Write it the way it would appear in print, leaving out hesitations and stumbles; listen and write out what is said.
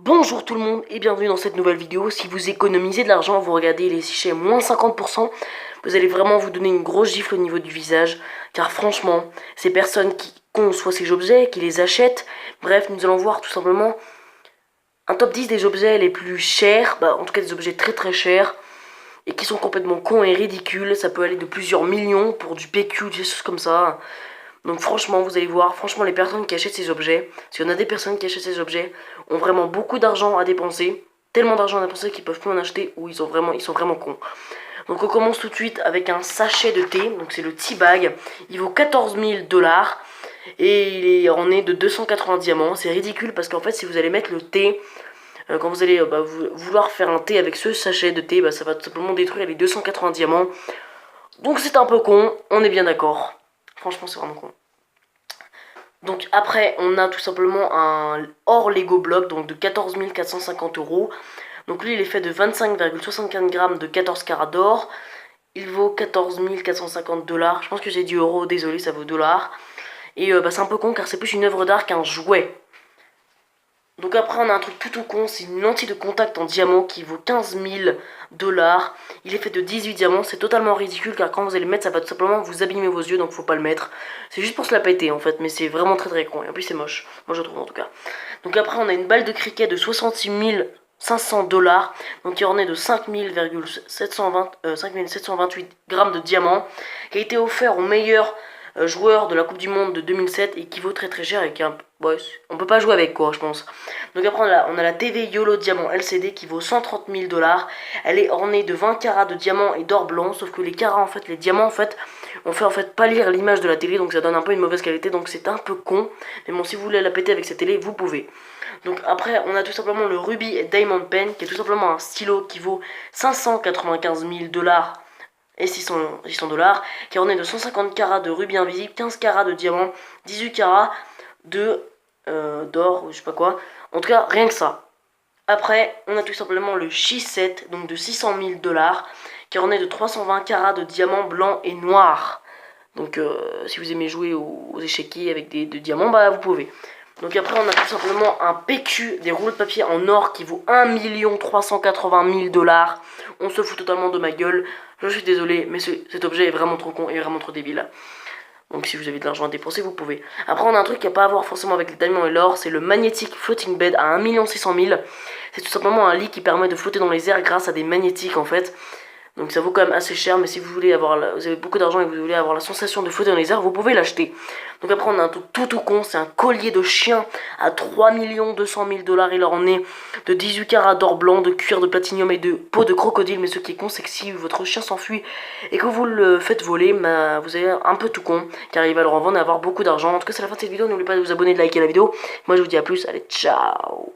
Bonjour tout le monde et bienvenue dans cette nouvelle vidéo. Si vous économisez de l'argent, vous regardez les fichiers moins 50%, vous allez vraiment vous donner une grosse gifle au niveau du visage. Car franchement, ces personnes qui conçoivent ces objets, qui les achètent, bref, nous allons voir tout simplement un top 10 des objets les plus chers, en tout cas des objets très très chers, et qui sont complètement cons et ridicules. Ça peut aller de plusieurs millions pour du PQ, des choses comme ça. Donc franchement, vous allez voir, franchement les personnes qui achètent ces objets, s'il y en a des personnes qui achètent ces objets, ont vraiment beaucoup d'argent à dépenser, tellement d'argent à dépenser qu'ils peuvent plus en acheter, ou ils sont vraiment cons. Donc on commence tout de suite avec un sachet de thé, donc c'est le Tea Bag, il vaut 14 000 $, et il est orné de 280 diamants. C'est ridicule parce qu'en fait si vous allez mettre le thé, quand vous allez vouloir faire un thé avec ce sachet de thé, ça va tout simplement détruire les 280 diamants. Donc c'est un peu con, on est bien d'accord. Franchement c'est vraiment con. Donc après on a tout simplement un or Lego block donc de 14 450 €. Donc lui il est fait de 25,64 grammes de 14 carats d'or. Il vaut 14 450 $. Je pense que j'ai dit euros, désolé, ça vaut dollars. Et c'est un peu con car c'est plus une œuvre d'art qu'un jouet. Donc après on a un truc tout con, c'est une lentille de contact en diamant qui vaut 15 000 $. Il est fait de 18 diamants, c'est totalement ridicule car quand vous allez le mettre ça va tout simplement vous abîmer vos yeux, donc faut pas le mettre. C'est juste pour se la péter en fait, mais c'est vraiment très très con et en plus c'est moche, moi je trouve en tout cas. Donc après on a une balle de cricket de 66 500 $, donc qui est ornée de 5728 grammes de diamants, qui a été offert au meilleur joueur de la Coupe du Monde de 2007 et qui vaut très très cher et qui est ouais, on peut pas jouer avec quoi je pense. Donc après on a la TV YOLO Diamant LCD qui vaut 130 000 $. Elle est ornée de 20 carats de diamant et d'or blanc, sauf que les carats en fait, les diamants en fait, on fait en fait pâlir l'image de la télé, donc ça donne un peu une mauvaise qualité, donc c'est un peu con. Mais bon, si vous voulez la péter avec cette télé, vous pouvez. Donc après on a tout simplement le Ruby Diamond Pen qui est tout simplement un stylo qui vaut 595 000 $ et 600 $, qui est orné de 150 carats de rubis invisible, 15 carats de diamant, 18 carats de d'or ou je sais pas quoi. En tout cas, rien que ça. Après, on a tout simplement le She-Set, donc de 600 000 $, qui est orné de 320 carats de diamants blancs et noirs. Donc si vous aimez jouer aux échiquiers avec des diamants, vous pouvez. Donc après on a tout simplement un PQ, des rouleaux de papier en or qui vaut 1 380 000 $. On se fout totalement de ma gueule. Je suis désolé, mais cet objet est vraiment trop con et vraiment trop débile. Donc si vous avez de l'argent à dépenser, vous pouvez. Après on a un truc qui n'a pas à voir forcément avec les diamants et l'or, c'est le Magnetic Floating Bed à 1 600 000 $. C'est tout simplement un lit qui permet de flotter dans les airs grâce à des magnétiques en fait. Donc ça vaut quand même assez cher, mais si vous voulez avoir vous avez beaucoup d'argent et que vous voulez avoir la sensation de flotter dans les airs, vous pouvez l'acheter. Donc après on a un truc tout con, c'est un collier de chien à 3 200 000 $. Il en est de 18 carats d'or blanc, de cuir, de platinium et de peau de crocodile. Mais ce qui est con, c'est que si votre chien s'enfuit et que vous le faites voler, vous avez un peu tout con, car il va le revendre et avoir beaucoup d'argent. En tout cas c'est la fin de cette vidéo, n'oubliez pas de vous abonner, de liker la vidéo. Moi je vous dis à plus, allez ciao.